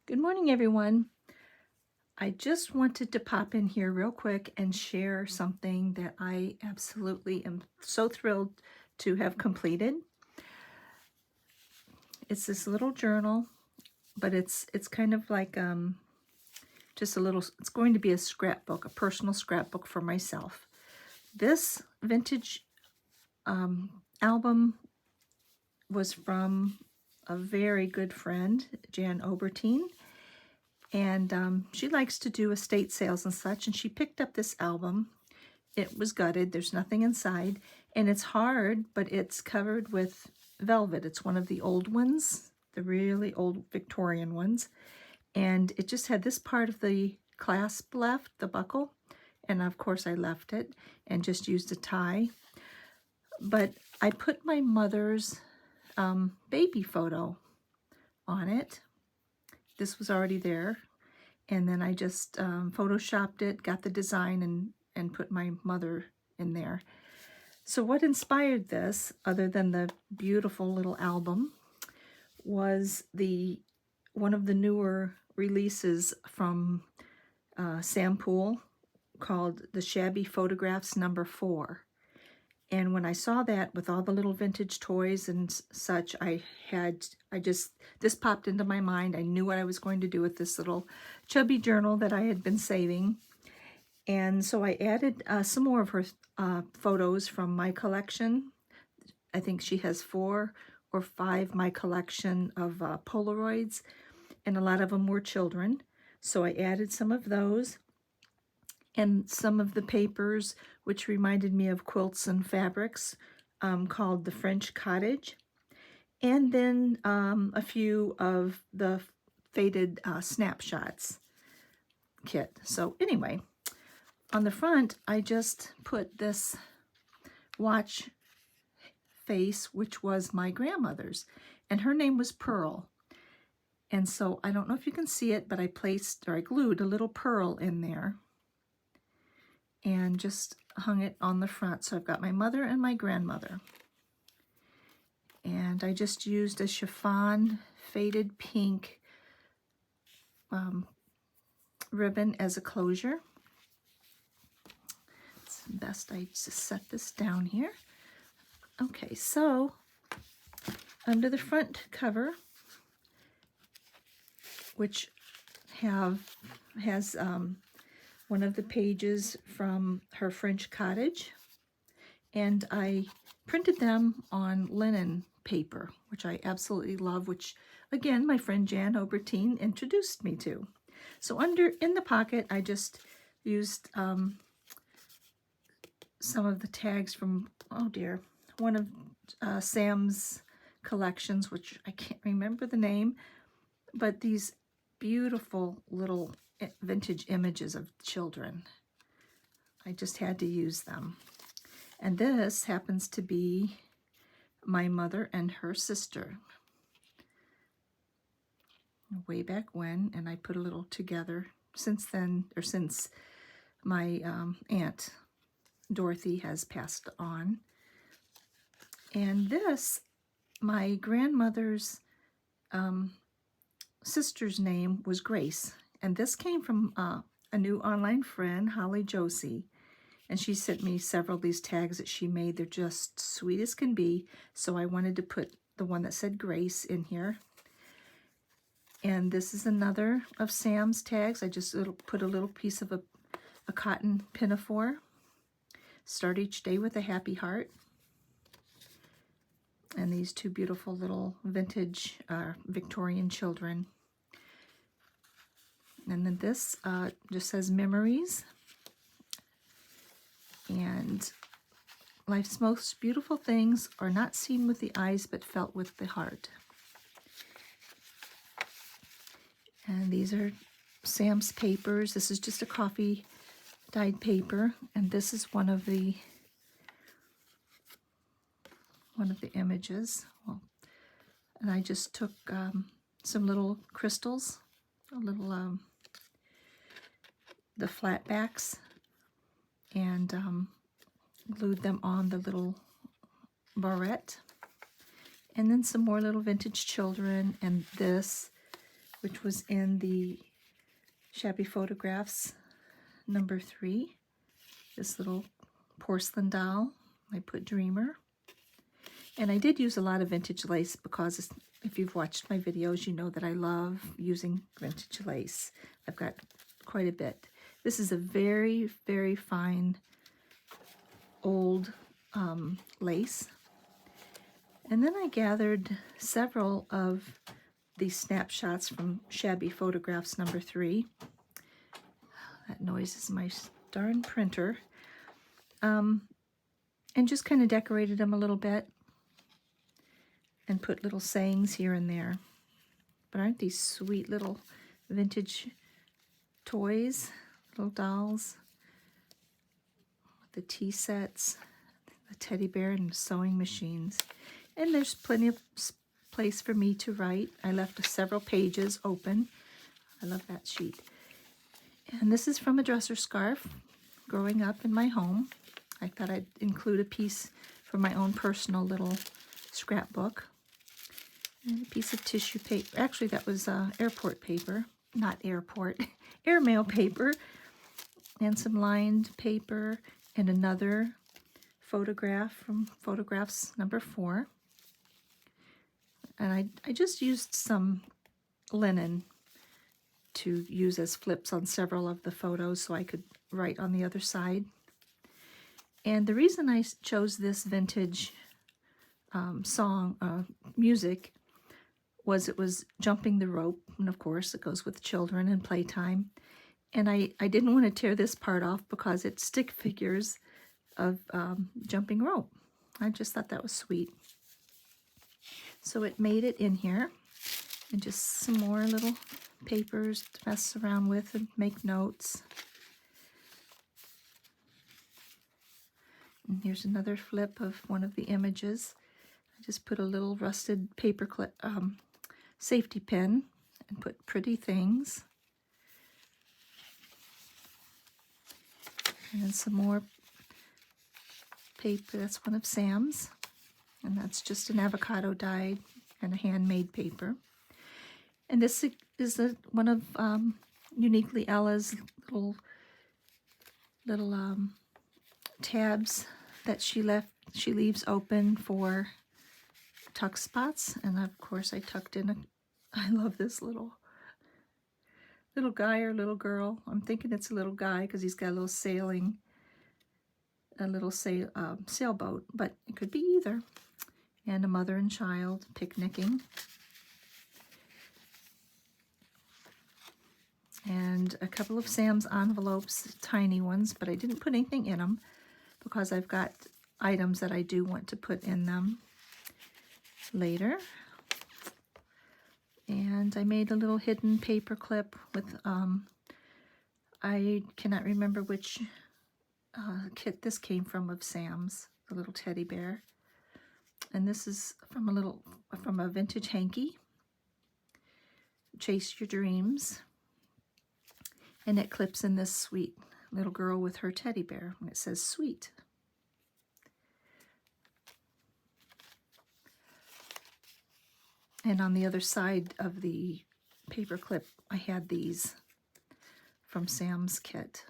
Good morning, everyone. I just wanted to pop in here real quick and share something that I absolutely am so thrilled to have completed. It's this little journal, but it's kind of like just a little, it's going to be a scrapbook, a personal scrapbook for myself. This vintage album was from a very good friend, Jan Obertine. And she likes to do estate sales and such, and she picked up this album. It was gutted, there's nothing inside, and it's hard, but it's covered with velvet. It's one of the old ones, the really old Victorian ones, and it just had this part of the clasp left, the buckle, and of course I left it and just used a tie. But I put my mother's baby photo on it. This was already there, and then I just photoshopped it, got the design, and put my mother in there. So what inspired this, other than the beautiful little album, was one of the newer releases from Sam Poole called the Shabby Photographs number 4. And when I saw that with all the little vintage toys and such, this popped into my mind. I knew what I was going to do with this little chubby journal that I had been saving. And so I added some more of her photos from my collection. I think she has 4 or 5 my collection of Polaroids, and a lot of them were children. So I added some of those and some of the papers, which reminded me of quilts and fabrics, called the French Cottage, and then a few of the faded snapshots kit. So anyway, on the front, I just put this watch face, which was my grandmother's, and her name was Pearl. And so I don't know if you can see it, but I glued a little pearl in there and just hung it on the front. So I've got my mother and my grandmother. And I just used a chiffon faded pink ribbon as a closure. It's best I just set this down here. Okay, so under the front cover, which has one of the pages from her French Cottage, and I printed them on linen paper, which I absolutely love, which again my friend Jan Obertine introduced me to. So in the pocket, I just used some of the tags from, oh dear, one of Sam's collections, which I can't remember the name, but these beautiful little vintage images of children. I just had to use them. And this happens to be my mother and her sister way back when, and I put a little together since then, or since my Aunt Dorothy has passed on. And this, my grandmother's sister's name was Grace, and this came from a new online friend, Holly Josie, and she sent me several of these tags that she made. They're just sweet as can be, so I wanted to put the one that said Grace in here. And this is another of Sam's tags. I just put a little piece of a cotton pinafore. Start each day with a happy heart. And these 2 beautiful little vintage Victorian children. And then this just says memories. And life's most beautiful things are not seen with the eyes, but felt with the heart. And these are Sam's papers. This is just a coffee dyed paper, and this is one of the images. Well, and I just took some little crystals, a little the flat backs, and glued them on the little barrette, and then some more little vintage children, and this which was in the Shabby Photographs number 3. This little porcelain doll. I put Dreamer. And I did use a lot of vintage lace because if you've watched my videos, you know that I love using vintage lace. I've got quite a bit. This is a very, very fine old lace. And then I gathered several of these snapshots from Shabby Photographs number 3. That noise is my darn printer. And just kind of decorated them a little bit and put little sayings here and there. But aren't these sweet little vintage toys, little dolls? The tea sets, the teddy bear, and sewing machines. And there's plenty of place for me to write. I left several pages open. I love that sheet. And this is from a dresser scarf growing up in my home. I thought I'd include a piece from my own personal little scrapbook. And a piece of tissue paper. Actually, that was airport paper. Not airport. Airmail paper. And some lined paper. And another photograph from Photographs number 4. And I just used some linen to use as flips on several of the photos so I could write on the other side. And the reason I chose this vintage music was it was Jumping the Rope, and of course it goes with children and playtime. And I didn't want to tear this part off because it's stick figures of jumping rope. I just thought that was sweet. So it made it in here, and just some more little papers to mess around with and make notes. And here's another flip of one of the images. I just put a little rusted paper clip, safety pin, and put pretty things. And then some more paper. That's one of Sam's. And that's just an avocado dyed and a handmade paper. And this is one of Uniquely Ella's little tabs that she leaves open for tuck spots. And of course I tucked in I love this little guy or little girl. I'm thinking it's a little guy because he's got a little sailboat, but it could be either. And a mother and child picnicking. And a couple of Sam's envelopes, tiny ones, but I didn't put anything in them because I've got items that I do want to put in them later. And I made a little hidden paper clip with, I cannot remember which kit this came from of Sam's, the little teddy bear. And this is from a vintage hanky, Chase Your Dreams. And it clips in this sweet little girl with her teddy bear, and it says sweet. And on the other side of the paper clip, I had these from Sam's kit.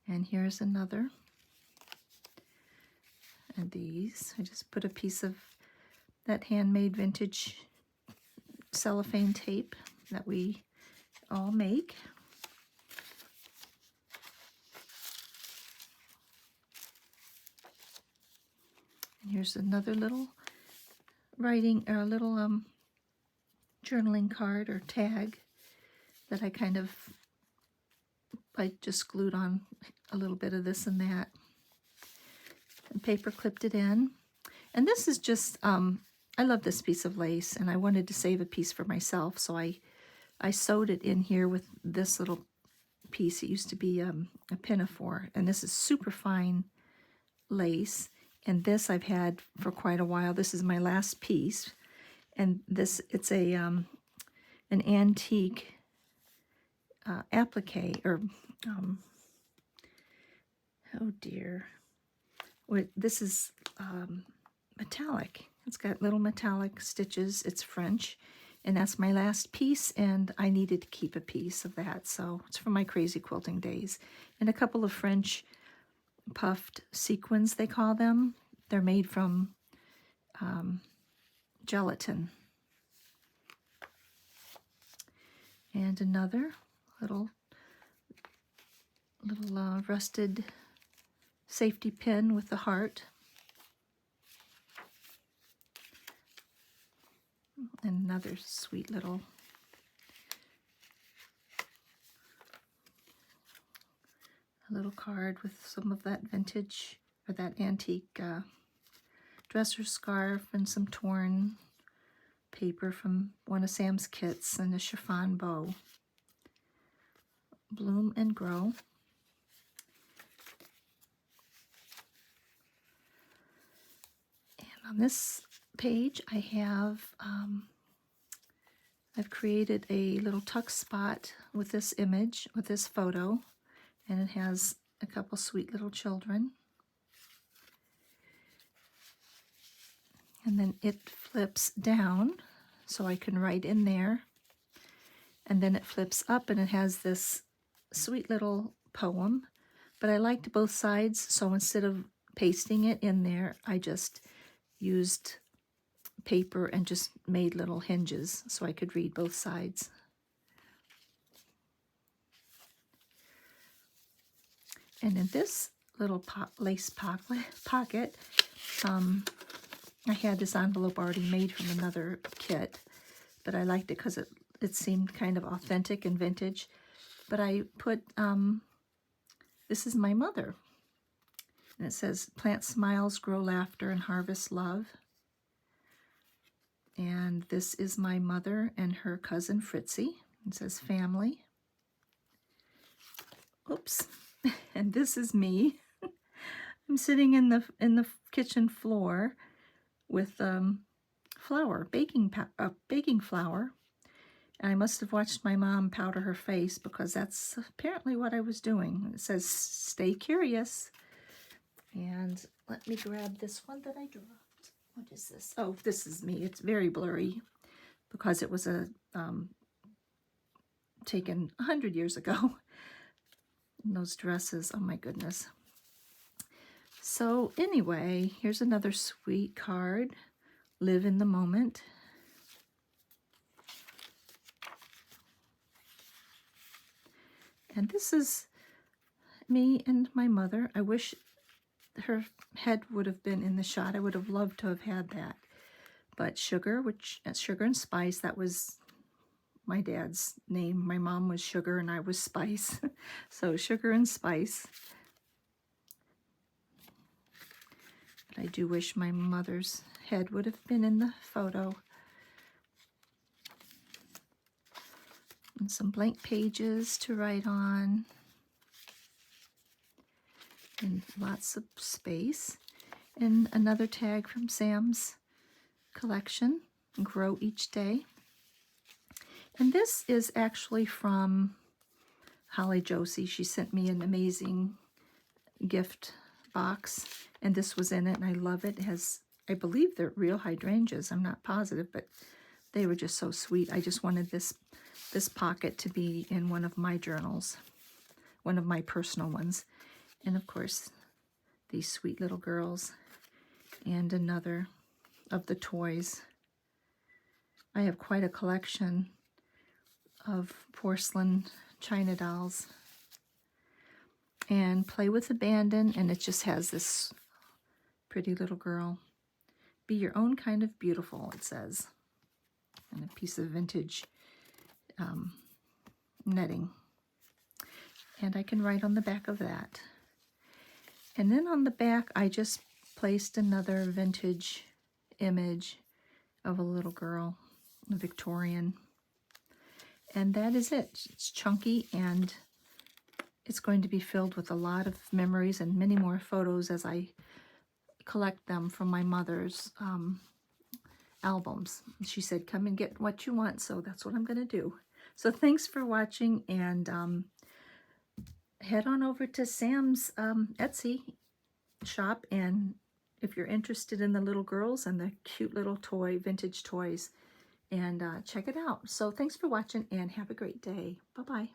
And here's another. And these, I just put a piece of that handmade vintage cellophane tape that we all make. And here's another little writing, or a little journaling card or tag that I just glued on a little bit of this and that, and paper clipped it in. And this is just, I love this piece of lace, and I wanted to save a piece for myself, so I sewed it in here with this little piece. It used to be a pinafore, and this is super fine lace, and this I've had for quite a while. This is my last piece, and it's an antique applique, or oh dear, this is metallic. It's got little metallic stitches. It's French. And that's my last piece, and I needed to keep a piece of that. So it's from my crazy quilting days. And a couple of French puffed sequins, they call them. They're made from gelatin. And another little rusted safety pin with the heart. And another sweet little card with some of that vintage or that antique dresser scarf and some torn paper from one of Sam's kits and a chiffon bow. Bloom and Grow. And on this page I have I've created a little tuck spot with this image, with this photo, and it has a couple sweet little children. And then it flips down so I can write in there. And then it flips up and it has this sweet little poem. But I liked both sides, so instead of pasting it in there, I just used paper and just made little hinges so I could read both sides. And in this little lace pocket, I had this envelope already made from another kit, but I liked it because it seemed kind of authentic and vintage. But I put, this is my mother. And it says, plant smiles, grow laughter, and harvest love. And this is my mother and her cousin Fritzy. It says family. Oops. And this is me. I'm sitting in the kitchen floor with flour, baking flour. And I must have watched my mom powder her face because that's apparently what I was doing. It says, stay curious. And let me grab this one that I dropped. What is this? Oh, this is me. It's very blurry because it was taken 100 years ago. And those dresses, oh my goodness. So anyway, here's another sweet card. Live in the moment. And this is me and my mother. I wish her head would have been in the shot. I would have loved to have had that. But Sugar and Spice, that was my dad's name. My mom was Sugar and I was Spice. So Sugar and Spice. But I do wish my mother's head would have been in the photo. And some blank pages to write on. And lots of space. And another tag from Sam's collection, Grow Each Day. And this is actually from Holly Josie. She sent me an amazing gift box, and this was in it, and I love it. It has, I believe they're real hydrangeas. I'm not positive, but they were just so sweet. I just wanted this pocket to be in one of my journals, one of my personal ones. And of course, these sweet little girls, and another of the toys. I have quite a collection of porcelain china dolls. And Play with Abandon, and it just has this pretty little girl. Be your own kind of beautiful, it says. And a piece of vintage netting. And I can write on the back of that. And then on the back, I just placed another vintage image of a little girl, a Victorian. And that is it. It's chunky, and it's going to be filled with a lot of memories and many more photos as I collect them from my mother's albums. She said, come and get what you want, so that's what I'm going to do. So thanks for watching, and head on over to Sam's Etsy shop, and if you're interested in the little girls and the cute little vintage toys, and check it out. So thanks for watching and have a great day. Bye-bye.